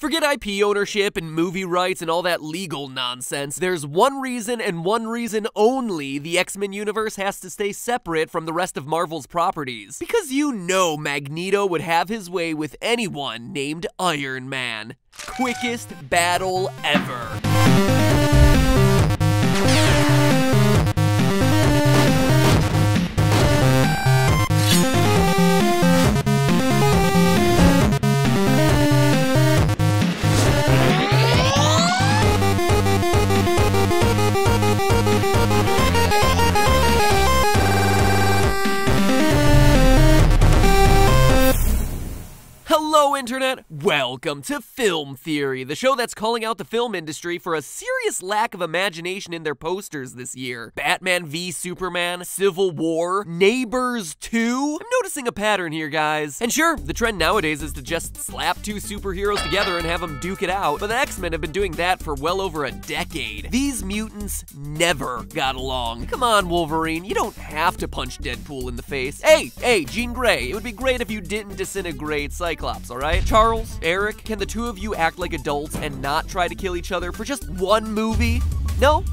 Forget IP ownership and movie rights and all that legal nonsense. There's one reason and one reason only the X-Men universe has to stay separate from the rest of Marvel's properties. Because you know Magneto would have his way with anyone named Iron Man. Quickest battle ever. Hello, Internet! Welcome to Film Theory, the show that's calling out the film industry for a serious lack of imagination in their posters this year. Batman v Superman, Civil War, Neighbors 2? I'm noticing a pattern here, guys. And sure, the trend nowadays is to just slap two superheroes together and have them duke it out, but the X-Men have been doing that for well over a decade. These mutants never got along. Come on, Wolverine, you don't have to punch Deadpool in the face. Hey, Jean Grey, it would be great if you didn't disintegrate Cyclops, alright? Charles, Eric, can the two of you act like adults and not try to kill each other for just one movie? No,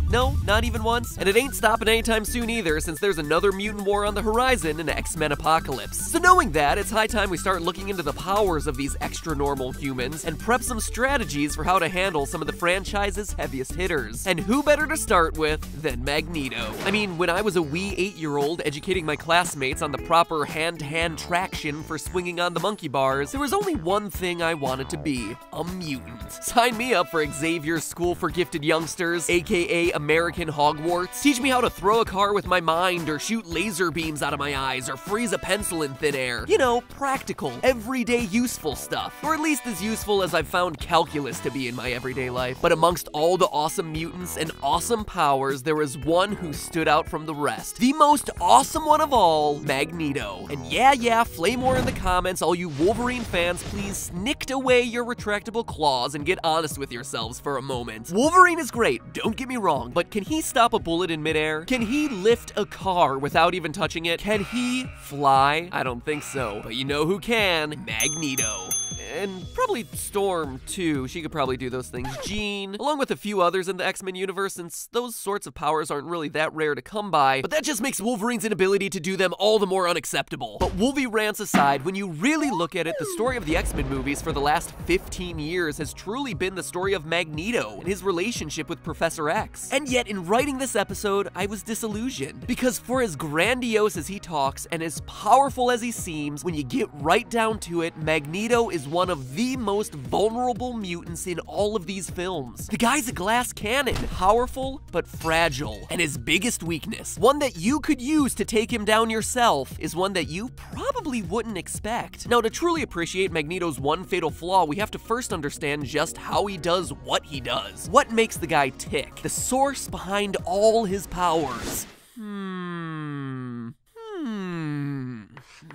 not even once. And it ain't stopping anytime soon either, since there's another mutant war on the horizon in X-Men Apocalypse. So knowing that, it's high time we start looking into the powers of these extra-normal humans and prep some strategies for how to handle some of the franchise's heaviest hitters. And who better to start with than Magneto? I mean, when I was a wee 8-year-old educating my classmates on the proper hand-to-hand traction for swinging on the monkey bars, there was only one thing I wanted to be: a mutant. Sign me up for Xavier's School for Gifted Youngsters, aka American Hogwarts. Teach me how to throw a car with my mind, or shoot laser beams out of my eyes, or freeze a pencil in thin air. You know, practical, everyday useful stuff. Or at least as useful as I've found calculus to be in my everyday life. But amongst all the awesome mutants and awesome powers, there was one who stood out from the rest. The most awesome one of all, Magneto. And yeah, flame war in the comments, all you Wolverine fans. Please snicked away your retractable claws and get honest with yourselves for a moment. Wolverine is great, don't get me wrong, but can he stop a bullet in midair? Can he lift a car without even touching it? Can he fly? I don't think so. But you know who can? Magneto. And probably Storm, too. She could probably do those things. Jean, along with a few others in the X-Men universe, since those sorts of powers aren't really that rare to come by, but that just makes Wolverine's inability to do them all the more unacceptable. But Wolvie rants aside, when you really look at it, the story of the X-Men movies for the last 15 years has truly been the story of Magneto and his relationship with Professor X. And yet, in writing this episode, I was disillusioned. Because for as grandiose as he talks and as powerful as he seems, when you get right down to it, Magneto is one of the most vulnerable mutants in all of these films. The guy's a glass cannon, powerful but fragile. And his biggest weakness, one that you could use to take him down yourself, is one that you probably wouldn't expect. Now, to truly appreciate Magneto's one fatal flaw, we have to first understand just how he does what he does. What makes the guy tick? The source behind all his powers.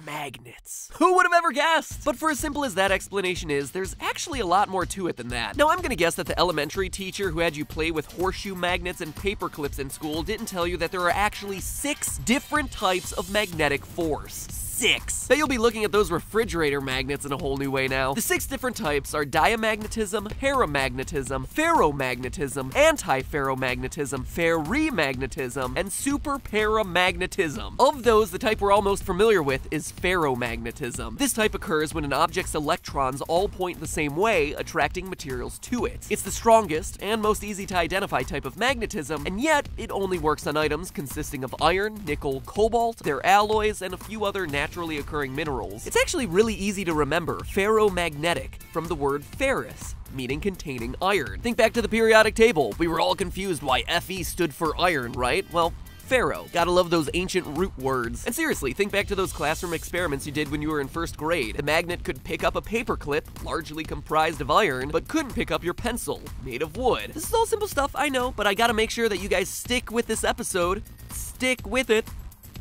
Magnets. Who would have ever guessed? But for as simple as that explanation is, there's actually a lot more to it than that. Now, I'm gonna guess that the elementary teacher who had you play with horseshoe magnets and paper clips in school didn't tell you that there are actually 6 different types of magnetic force. 6. That you'll be looking at those refrigerator magnets in a whole new way now. The 6 different types are diamagnetism, paramagnetism, ferromagnetism, antiferromagnetism, ferrimagnetism, and superparamagnetism. Of those, the type we're all most familiar with is ferromagnetism. This type occurs when an object's electrons all point the same way, attracting materials to it. It's the strongest and most easy to identify type of magnetism, and yet it only works on items consisting of iron, nickel, cobalt, their alloys, and a few other naturally occurring minerals. It's actually really easy to remember: ferromagnetic, from the word ferrous, meaning containing iron. Think back to the periodic table. We were all confused why Fe stood for iron, right? Well, Pharaoh. Gotta love those ancient root words. And seriously, think back to those classroom experiments you did when you were in 1st grade. The magnet could pick up a paperclip, largely comprised of iron, but couldn't pick up your pencil, made of wood. This is all simple stuff, I know, but I gotta make sure that you guys stick with this episode. Stick with it.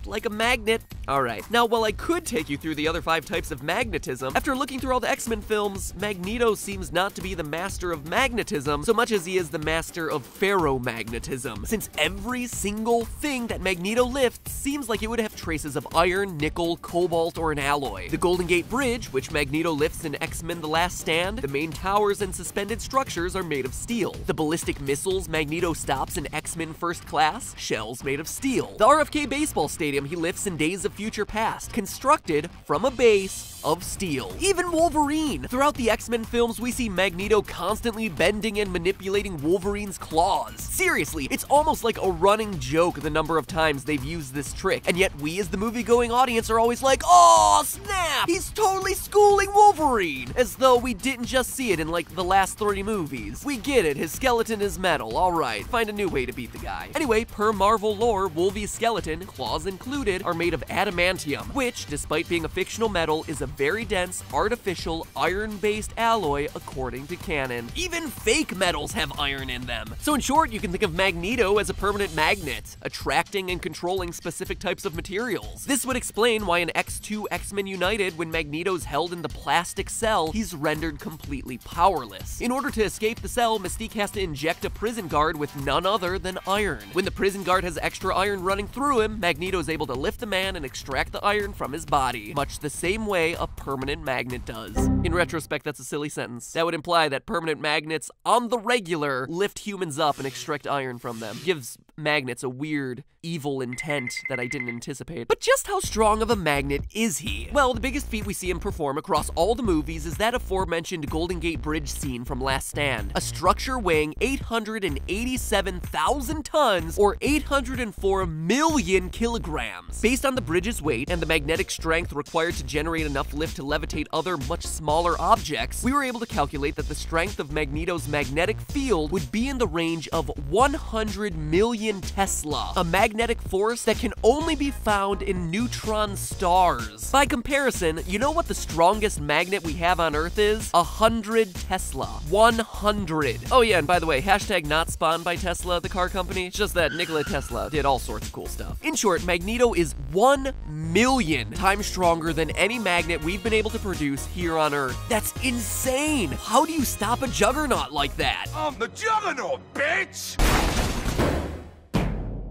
shaped like a magnet. Alright, now while I could take you through the other 5 types of magnetism, after looking through all the X-Men films, Magneto seems not to be the master of magnetism so much as he is the master of ferromagnetism, since every single thing that Magneto lifts seems like it would have traces of iron, nickel, cobalt, or an alloy. The Golden Gate Bridge, which Magneto lifts in X-Men The Last Stand, the main towers and suspended structures are made of steel. The ballistic missiles Magneto stops in X-Men First Class, shells made of steel. The RFK baseball stadium he lifts in Days of Future Past, constructed from a base of steel. Even Wolverine! Throughout the X-Men films, we see Magneto constantly bending and manipulating Wolverine's claws. Seriously, it's almost like a running joke the number of times they've used this trick, and yet we as the movie-going audience are always like, "Oh, snap! He's totally schooling Wolverine!" As though we didn't just see it in like the last 3 movies. We get it, his skeleton is metal, alright, find a new way to beat the guy. Anyway, per Marvel lore, Wolvie's skeleton, claws included, are made of adamantium, which, despite being a fictional metal, is a very dense, artificial, iron-based alloy according to canon. Even fake metals have iron in them. So in short, you can think of Magneto as a permanent magnet, attracting and controlling specific types of materials. This would explain why in X2 X-Men United, when Magneto's held in the plastic cell, he's rendered completely powerless. In order to escape the cell, Mystique has to inject a prison guard with none other than iron. When the prison guard has extra iron running through him, Magneto is able to lift the man and extract the iron from his body, much the same way a permanent magnet does. In retrospect, that's a silly sentence. That would imply that permanent magnets on the regular lift humans up and extract iron from them. Gives magnets a weird, evil intent that I didn't anticipate. But just how strong of a magnet is he? Well, the biggest feat we see him perform across all the movies is that aforementioned Golden Gate Bridge scene from Last Stand, a structure weighing 887,000 tons or 804 million kilograms. Based on the bridge's weight and the magnetic strength required to generate enough lift to levitate other much smaller objects, we were able to calculate that the strength of Magneto's magnetic field would be in the range of 100 million Tesla, a magnetic force that can only be found in neutron stars. By comparison, you know what the strongest magnet we have on Earth is? 100 Tesla. 100. Oh yeah, and by the way, hashtag not spawned by Tesla, the car company. It's just that Nikola Tesla did all sorts of cool stuff. In short, Magneto is 1 million times stronger than any magnet we've been able to produce here on Earth. That's insane! How do you stop a juggernaut like that? I'm the Juggernaut, bitch!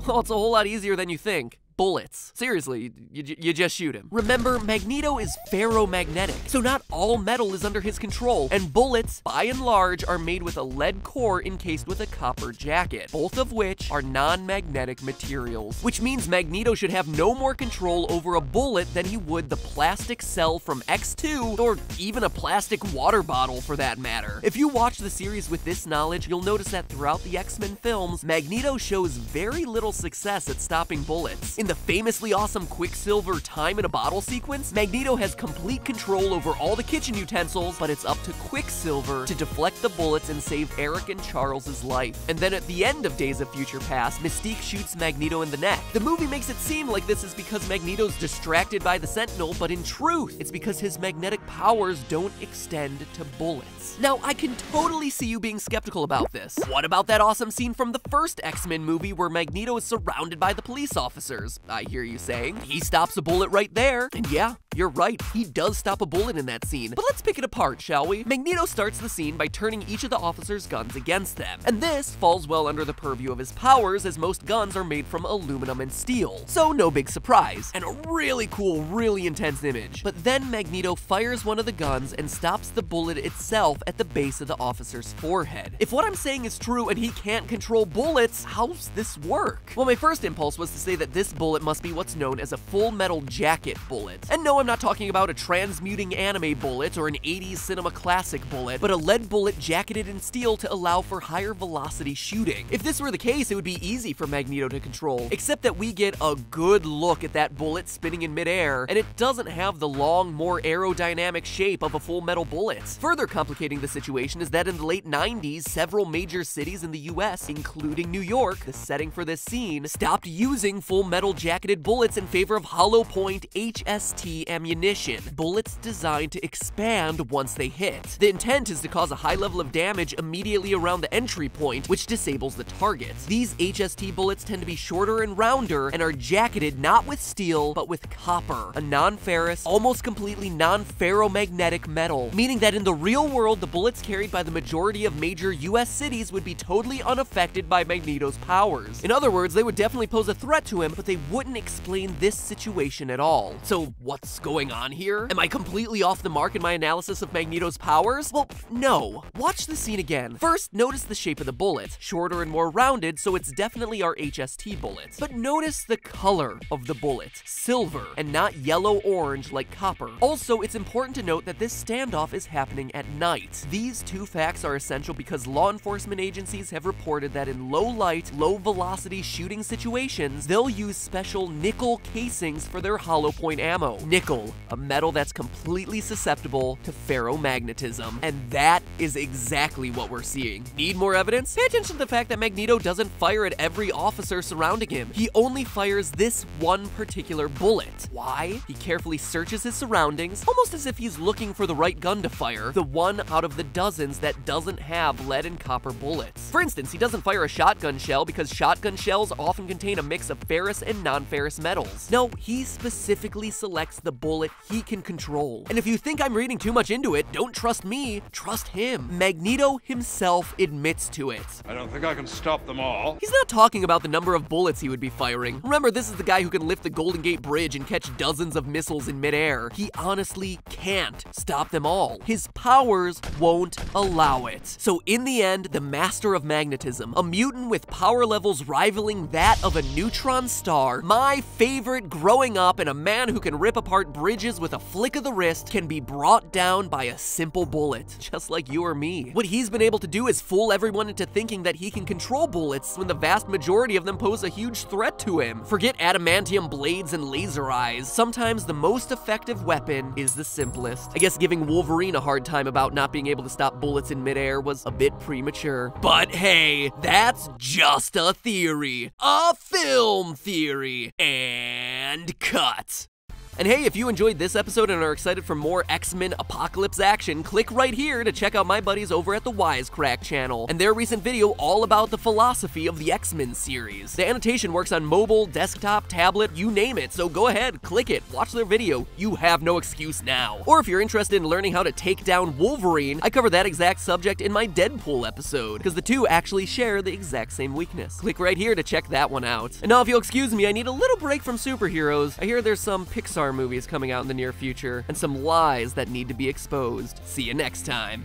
Well, it's a whole lot easier than you think. Bullets. Seriously, you just shoot him. Remember, Magneto is ferromagnetic, so not all metal is under his control, and bullets, by and large, are made with a lead core encased with a copper jacket, both of which are non-magnetic materials, which means Magneto should have no more control over a bullet than he would the plastic cell from X2, or even a plastic water bottle for that matter. If you watch the series with this knowledge, you'll notice that throughout the X-Men films, Magneto shows very little success at stopping bullets. In the famously awesome Quicksilver time in a bottle sequence, Magneto has complete control over all the kitchen utensils, but it's up to Quicksilver to deflect the bullets and save Eric and Charles's life. And then at the end of Days of Future Past, Mystique shoots Magneto in the neck. The movie makes it seem like this is because Magneto's distracted by the Sentinel, but in truth, it's because his magnetic powers don't extend to bullets. Now, I can totally see you being skeptical about this. What about that awesome scene from the first X-Men movie where Magneto is surrounded by the police officers? I hear you saying. He stops a bullet right there. And yeah, you're right, he does stop a bullet in that scene. But let's pick it apart, shall we? Magneto starts the scene by turning each of the officers' guns against them. And this falls well under the purview of his powers, as most guns are made from aluminum and steel. So no big surprise. And a really cool, really intense image. But then Magneto fires one of the guns and stops the bullet itself at the base of the officer's forehead. If what I'm saying is true and he can't control bullets, how's this work? Well, my first impulse was to say that this bullet must be what's known as a full metal jacket bullet. And no, I'm not talking about a transmuting anime bullet or an 80s cinema classic bullet, but a lead bullet jacketed in steel to allow for higher velocity shooting. If this were the case, it would be easy for Magneto to control, except that we get a good look at that bullet spinning in midair, and it doesn't have the long, more aerodynamic shape of a full metal bullet. Further complicating the situation is that in the late 90s, several major cities in the US, including New York, the setting for this scene, stopped using full metal jacketed bullets in favor of hollow point, HST, ammunition, bullets designed to expand once they hit. The intent is to cause a high level of damage immediately around the entry point, which disables the target. These HST bullets tend to be shorter and rounder and are jacketed not with steel, but with copper, a non-ferrous, almost completely non-ferromagnetic metal, meaning that in the real world, the bullets carried by the majority of major US cities would be totally unaffected by Magneto's powers. In other words, they would definitely pose a threat to him, but they wouldn't explain this situation at all. So what's going on here? Am I completely off the mark in my analysis of Magneto's powers? Well, no. Watch the scene again. First, notice the shape of the bullet. Shorter and more rounded, so it's definitely our HST bullet. But notice the color of the bullet. Silver, and not yellow-orange like copper. Also, it's important to note that this standoff is happening at night. These two facts are essential because law enforcement agencies have reported that in low-light, low-velocity shooting situations, they'll use special nickel casings for their hollow point ammo. Nickel, a metal that's completely susceptible to ferromagnetism. And that is exactly what we're seeing. Need more evidence? Pay attention to the fact that Magneto doesn't fire at every officer surrounding him. He only fires this one particular bullet. Why? He carefully searches his surroundings, almost as if he's looking for the right gun to fire, the one out of the dozens that doesn't have lead and copper bullets. For instance, he doesn't fire a shotgun shell because shotgun shells often contain a mix of ferrous and non-ferrous metals. No, he specifically selects the bullet he can control. And if you think I'm reading too much into it, don't trust me, trust him. Magneto himself admits to it. I don't think I can stop them all. He's not talking about the number of bullets he would be firing. Remember, this is the guy who can lift the Golden Gate Bridge and catch dozens of missiles in midair. He honestly can't stop them all. His powers won't allow it. So in the end, the master of magnetism, a mutant with power levels rivaling that of a neutron star, my favorite growing up, and a man who can rip apart bridges with a flick of the wrist, can be brought down by a simple bullet, just like you or me. What he's been able to do is fool everyone into thinking that he can control bullets when the vast majority of them pose a huge threat to him. Forget adamantium blades and laser eyes. Sometimes the most effective weapon is the simplest. I guess giving Wolverine a hard time about not being able to stop bullets in midair was a bit premature. But hey, that's just a theory. A film theory. And cut. And hey, if you enjoyed this episode and are excited for more X-Men Apocalypse action, click right here to check out my buddies over at the Wisecrack channel and their recent video all about the philosophy of the X-Men series. The annotation works on mobile, desktop, tablet, you name it, so go ahead, click it, watch their video. You have no excuse now. Or if you're interested in learning how to take down Wolverine, I cover that exact subject in my Deadpool episode, because the two actually share the exact same weakness. Click right here to check that one out. And now if you'll excuse me, I need a little break from superheroes. I hear there's some Pixar movies coming out in the near future, and some lies that need to be exposed. See you next time.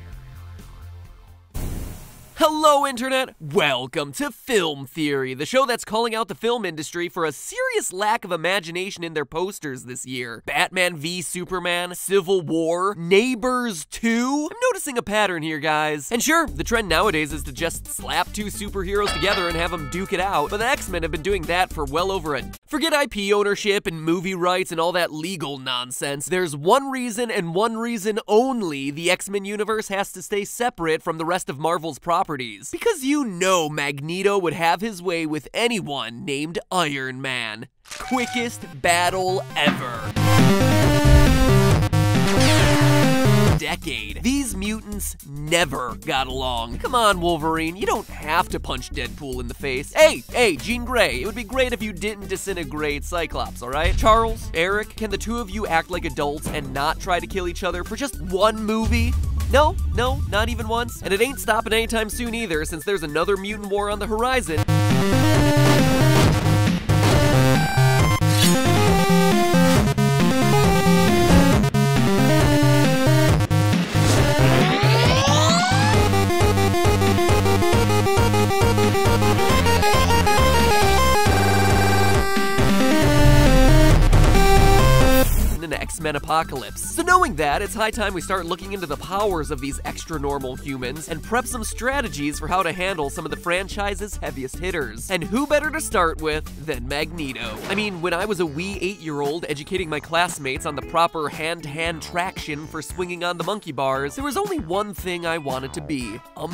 Hello, Internet! Welcome to Film Theory, the show that's calling out the film industry for a serious lack of imagination in their posters this year. Batman v Superman, Civil War, Neighbors 2? I'm noticing a pattern here, guys. And sure, the trend nowadays is to just slap two superheroes together and have them duke it out, but the X-Men have been doing that for well over a... Forget IP ownership and movie rights and all that legal nonsense. There's one reason and one reason only the X-Men universe has to stay separate from the rest of Marvel's properties. Because you know Magneto would have his way with anyone named Iron Man. Quickest battle ever. Decade. These mutants never got along. Come on, Wolverine, you don't have to punch Deadpool in the face. Hey, Jean Grey, it would be great if you didn't disintegrate Cyclops, alright? Charles, Eric, can the two of you act like adults and not try to kill each other for just one movie? No, not even once. And it ain't stopping anytime soon either, since there's another mutant war on the horizon. X-Men Apocalypse. So knowing that, it's high time we start looking into the powers of these extra-normal humans and prep some strategies for how to handle some of the franchise's heaviest hitters. And who better to start with than Magneto? I mean, when I was a wee 8-year-old educating my classmates on the proper hand-to-hand traction for swinging on the monkey bars, there was only one thing I wanted to be: a